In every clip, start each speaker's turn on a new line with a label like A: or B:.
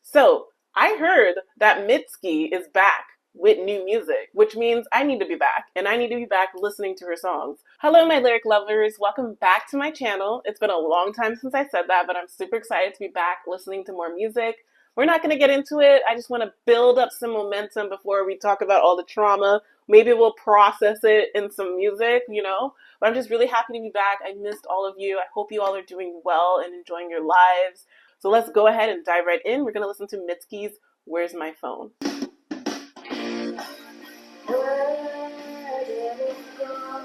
A: So I heard that Mitski is back with new music, which means I need to be back, and I need to be back listening to her songs. Hello, my lyric lovers. Welcome back to my channel. It's been a long time since I said that, but I'm super excited to be back listening to more music. We're not going to get into it. I just want to build up some momentum before we talk about all the trauma. Maybe we'll process it in some music, But I'm just really happy to be back. I missed all of you. I hope you all are doing well and enjoying your lives. So let's go ahead and dive right in. We're going to listen to Mitski's Where's My Phone? Where did it go?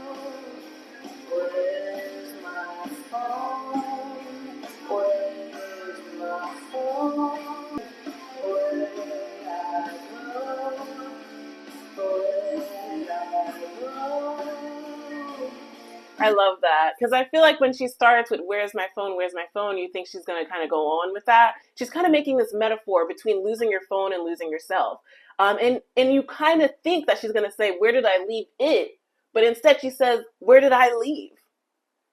A: Where's my phone? Where's my phone? Where I go? Where I go? I love that because I feel like when she starts with where's my phone, you think she's going to kind of go on with that. She's kind of making this metaphor between losing your phone and losing yourself. And you kind of think that she's going to say, where did I leave it? But instead she says, where did I leave?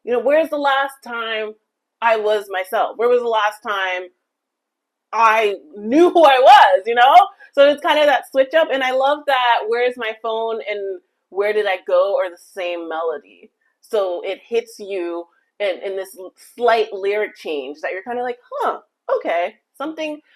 A: Where's the last time I was myself? Where was the last time I knew who I was, So it's kind of that switch up. And I love that where's my phone and where did I go are the same melody. So it hits you in this slight lyric change that you're kind of like, okay,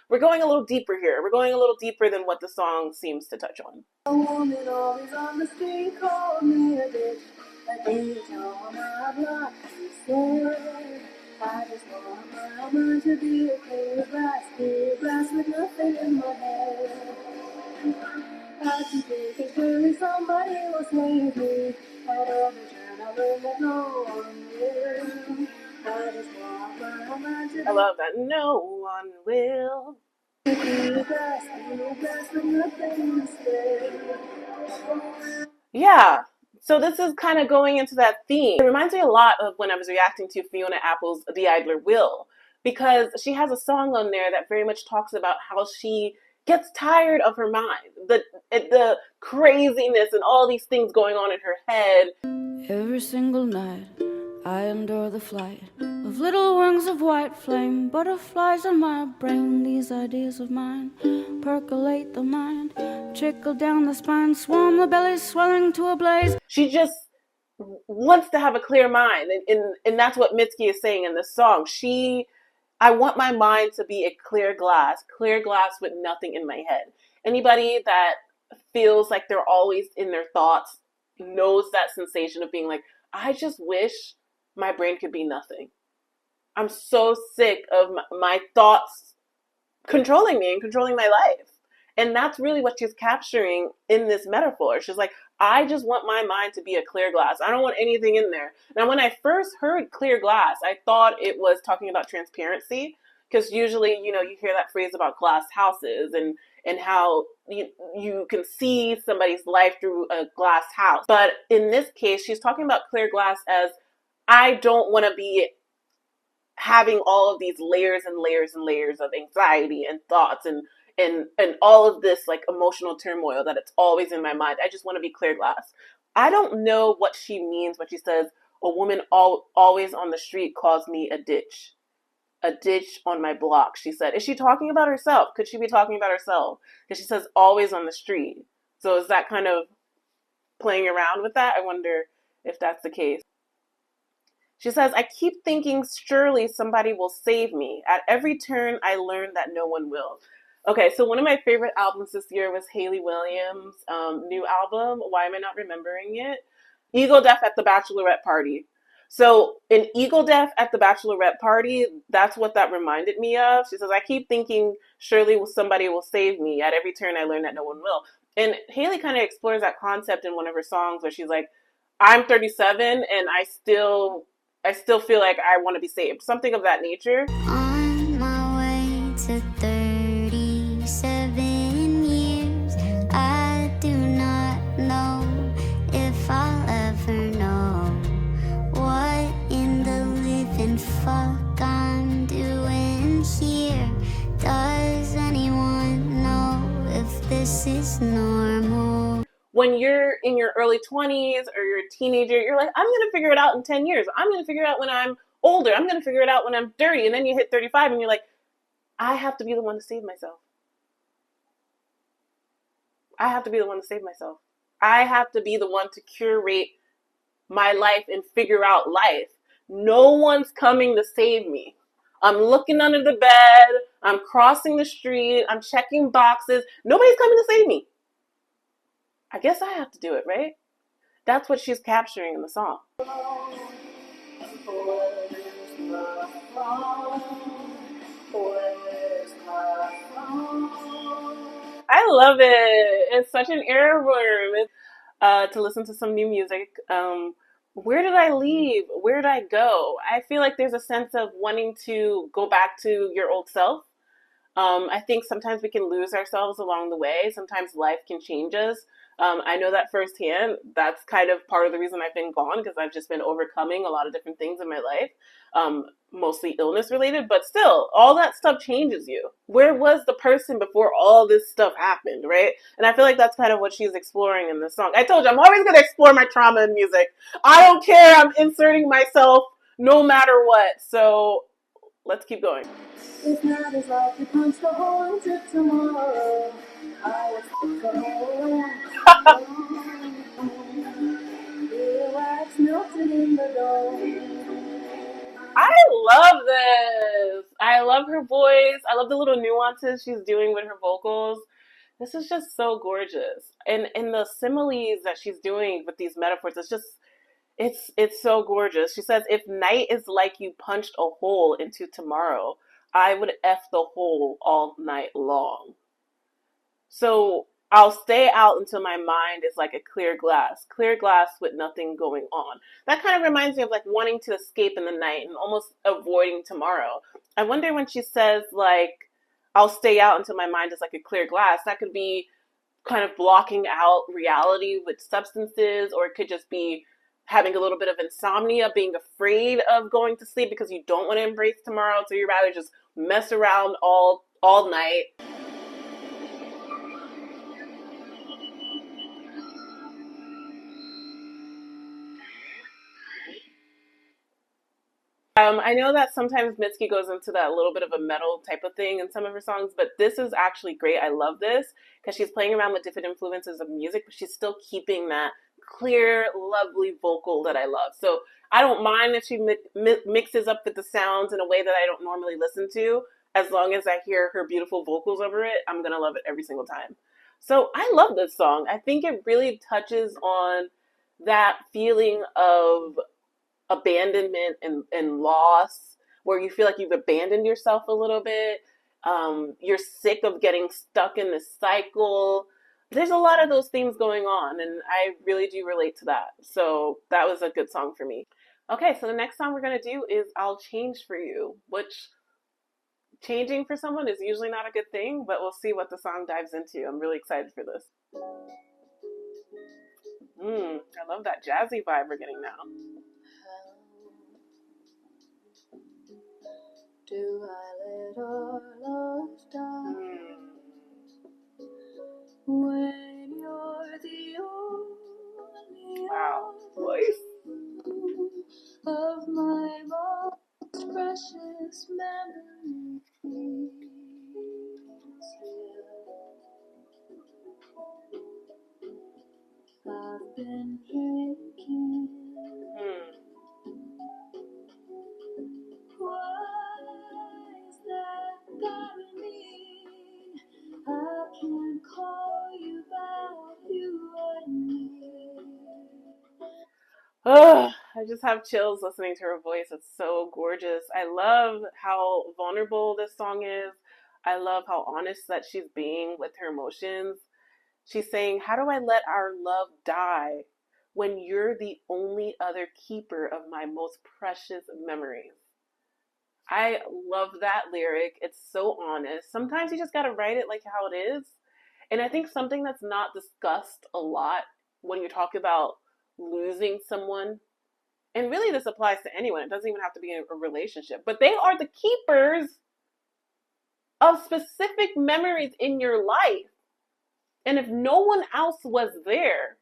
A: we're going a little deeper here. We're going a little deeper than what the song seems to touch on. A woman always on the street called me a bitch. Like each on my block, she said, I just want my mind to be a clear glass with nothing in my head. I can take it surely somebody will save me. At every turn I learn that no one will. I just want my mind to be. I love that. No one will. Yeah. So this is kind of going into that theme. It reminds me a lot of when I was reacting to Fiona Apple's The Idler Will, because she has a song on there that very much talks about how she gets tired of her mind, the craziness and all these things going on in her head.
B: Every single night I endure the flight of little wings of white flame, butterflies in my brain. These ideas of mine percolate the mind, trickle down the spine, swarm the belly, swelling to a blaze.
A: She just wants to have a clear mind, and that's what Mitski is saying in this song. I want my mind to be a clear glass with nothing in my head. Anybody that feels like they're always in their thoughts knows that sensation of being like, I just wish my brain could be nothing. I'm so sick of my thoughts controlling me and controlling my life. And that's really what she's capturing in this metaphor. She's like, I just want my mind to be a clear glass. I don't want anything in there. Now, when I first heard clear glass, I thought it was talking about transparency, because usually, you hear that phrase about glass houses and how you can see somebody's life through a glass house. But in this case, she's talking about clear glass as I don't want to be having all of these layers and layers and layers of anxiety and thoughts and all of this like emotional turmoil that it's always in my mind. I just want to be clear glass. I don't know what she means when she says a woman always on the street calls me a ditch on my block. She said, is she talking about herself? Could she be talking about herself? Because she says always on the street. So is that kind of playing around with that? I wonder if that's the case. She says, I keep thinking surely somebody will save me. At every turn, I learn that no one will. Okay, so one of my favorite albums this year was Hayley Williams' new album. Why am I not remembering it? Eagle Death at the Bachelorette Party. So in Eagle Death at the Bachelorette Party, that's what that reminded me of. She says, I keep thinking surely somebody will save me. At every turn, I learn that no one will. And Hayley kind of explores that concept in one of her songs where she's like, I'm 37 and I still feel like I want to be saved. Something of that nature.
C: On my way to 37 years, I do not know if I'll ever know what in the living fuck I'm doing here. Does anyone know if this is normal?
A: When you're in your early 20s or you're a teenager, you're like, I'm going to figure it out in 10 years. I'm going to figure it out when I'm older. I'm going to figure it out when I'm 30. And then you hit 35 and you're like, I have to be the one to save myself. I have to be the one to save myself. I have to be the one to curate my life and figure out life. No one's coming to save me. I'm looking under the bed. I'm crossing the street. I'm checking boxes. Nobody's coming to save me. I guess I have to do it, right? That's what she's capturing in the song. I love it. It's such an earworm to listen to some new music. Where did I leave? Where did I go? I feel like there's a sense of wanting to go back to your old self. I think sometimes we can lose ourselves along the way. Sometimes life can change us. I know that firsthand. That's kind of part of the reason I've been gone, because I've just been overcoming a lot of different things in my life, mostly illness related, but still, all that stuff changes you. Where was the person before all this stuff happened, right? And I feel like that's kind of what she's exploring in this song. I told you, I'm always going to explore my trauma in music. I don't care. I'm inserting myself no matter what. So let's keep going.
B: It's not as like you punched a hole into tomorrow. I was so the wax melted in the dough.
A: I love this. I love her voice. I love the little nuances she's doing with her vocals. This is just so gorgeous. And the similes that she's doing with these metaphors, it's so gorgeous. She says, if night is like you punched a hole into tomorrow, I would F the hole all night long. So I'll stay out until my mind is like a clear glass with nothing going on. That kind of reminds me of like wanting to escape in the night and almost avoiding tomorrow. I wonder when she says like, I'll stay out until my mind is like a clear glass, that could be kind of blocking out reality with substances, or it could just be having a little bit of insomnia, being afraid of going to sleep because you don't want to embrace tomorrow, so you'd rather just mess around all night. I know that sometimes Mitski goes into that little bit of a metal type of thing in some of her songs, but this is actually great. I love this because she's playing around with different influences of music, but she's still keeping that clear, lovely vocal that I love. So I don't mind if she mixes up with the sounds in a way that I don't normally listen to. As long as I hear her beautiful vocals over it, I'm going to love it every single time. So I love this song. I think it really touches on that feeling of abandonment and loss, where you feel like you've abandoned yourself a little bit. You're sick of getting stuck in this cycle. There's a lot of those things going on, and I really do relate to that. So that was a good song for me. Okay, so the next song we're going to do is I'll Change for You, which changing for someone is usually not a good thing, but we'll see what the song dives into. I'm really excited for this. I love that jazzy vibe we're getting now.
B: Do I let our love die when you're the only
A: voice
B: of my most precious memories? I've been drinking. Why is that gotta mean I can't call you back, you and me?
A: Oh, I just have chills listening to her voice. It's so gorgeous. I love how vulnerable this song is. I love how honest that she's being with her emotions. She's saying, how do I let our love die when you're the only other keeper of my most precious memories? I love that lyric. It's so honest. Sometimes you just got to write it like how it is. And I think something that's not discussed a lot when you talk about losing someone, and really this applies to anyone, it doesn't even have to be a relationship, but they are the keepers of specific memories in your life. And if no one else was there,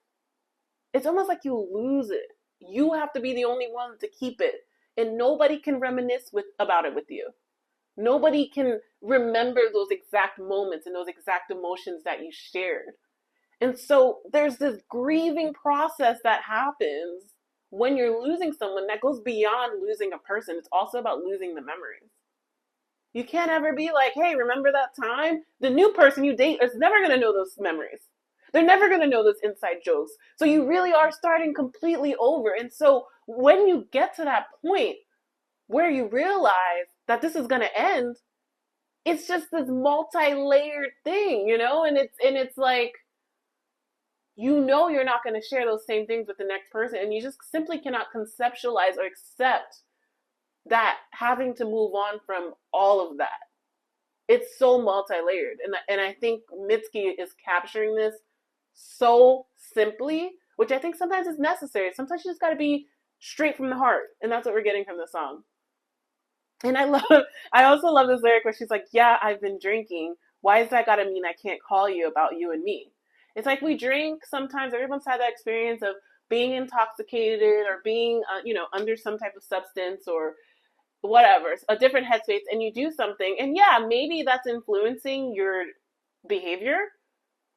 A: it's almost like you lose it. You have to be the only one to keep it. And nobody can reminisce about it with you. Nobody can remember those exact moments and those exact emotions that you shared. And so there's this grieving process that happens when you're losing someone that goes beyond losing a person. It's also about losing the memories. You can't ever be like, hey, remember that time? The new person you date is never going to know those memories. They're never going to know those inside jokes. So you really are starting completely over. And so when you get to that point where you realize that this is going to end, it's just this multi-layered thing, you know? And it's like, you know, you're not going to share those same things with the next person, and you just simply cannot conceptualize or accept that having to move on from all of that. It's so multi-layered, and I think Mitski is capturing this so simply, which I think sometimes is necessary. Sometimes you just got to be straight from the heart, and that's what we're getting from the song. And I also love this lyric where she's like, yeah, I've been drinking. Why does that gotta mean I can't call you about you and me? It's like we drink sometimes. Everyone's had that experience of being intoxicated or being, under some type of substance or whatever, a different headspace, and you do something. And yeah, maybe that's influencing your behavior,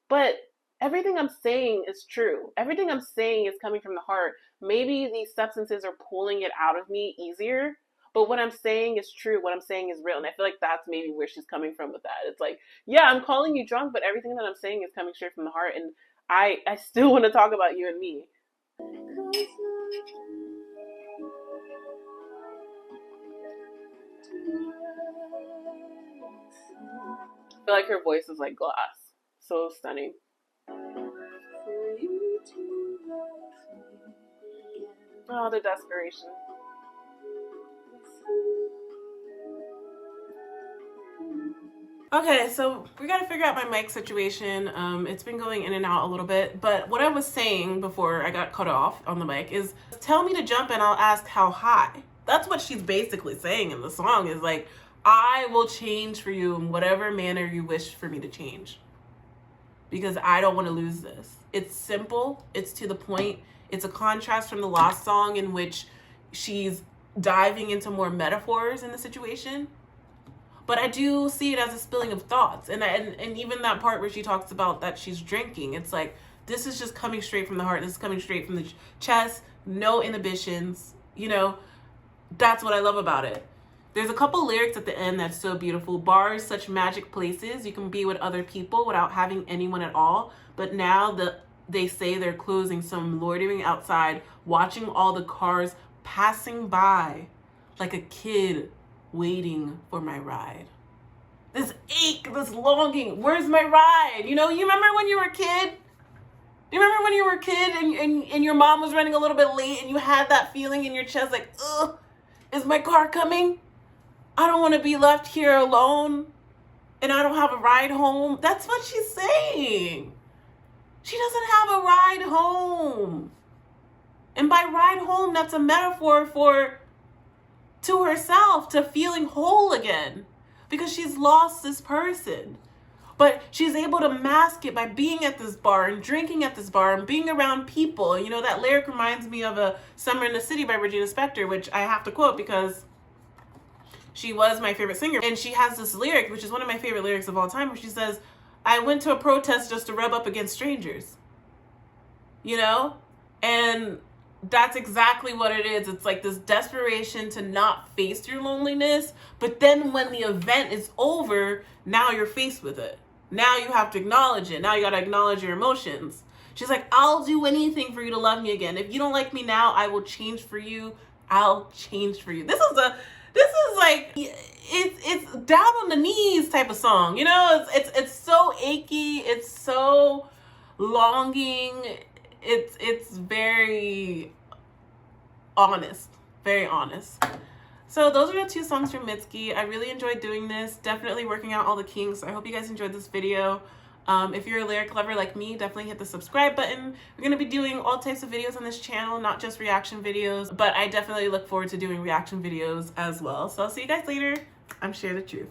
A: but everything I'm saying is true. Everything I'm saying is coming from the heart. Maybe these substances are pulling it out of me easier, but what I'm saying is true. What I'm saying is real. And I feel like that's maybe where she's coming from with that. It's like, yeah, I'm calling you drunk, but everything that I'm saying is coming straight from the heart. And I still want to talk about you and me. I feel like her voice is like glass. So stunning. Oh, the desperation. Okay, so we got to figure out my mic situation. It's been going in and out a little bit, but what I was saying before I got cut off on the mic is, tell me to jump and I'll ask how high. That's what she's basically saying in the song, is like, I will change for you in whatever manner you wish for me to change, because I don't want to lose this. It's simple. It's to the point. It's a contrast from the last song in which she's diving into more metaphors in the situation. But I do see it as a spilling of thoughts. And even that part where she talks about that she's drinking, it's like, this is just coming straight from the heart. This is coming straight from the chest. No inhibitions. That's what I love about it. There's a couple lyrics at the end that's so beautiful. Bars, such magic places. You can be with other people without having anyone at all. But now they say they're closing, so I'm loitering outside, watching all the cars passing by like a kid waiting for my ride. This ache, this longing, where's my ride? You remember when you were a kid? Do you remember when you were a kid and your mom was running a little bit late and you had that feeling in your chest like, ugh, is my car coming? I don't want to be left here alone and I don't have a ride home. That's what she's saying. She doesn't have a ride home. And by ride home, that's a metaphor to herself, to feeling whole again, because she's lost this person. But she's able to mask it by being at this bar and drinking at this bar and being around people. That lyric reminds me of a Summer in the City by Regina Spektor, which I have to quote because she was my favorite singer. And she has this lyric, which is one of my favorite lyrics of all time, where she says, I went to a protest just to rub up against strangers. And that's exactly what it is. It's like this desperation to not face your loneliness, but then when the event is over, now you're faced with it. Now you have to acknowledge it. Now you got to acknowledge your emotions. She's like, I'll do anything for you to love me again. If you don't like me now, I will change for you. I'll change for you. This is like, it's down on the knees type of song. It's so achy. It's so longing. It's very honest, very honest. So those are the two songs from Mitski. I really enjoyed doing this, definitely working out all the kinks. I hope you guys enjoyed this video. If you're a lyric lover like me, definitely hit the subscribe button. We're going to be doing all types of videos on this channel, not just reaction videos, but I definitely look forward to doing reaction videos as well. So I'll see you guys later. I'm Share the Truth.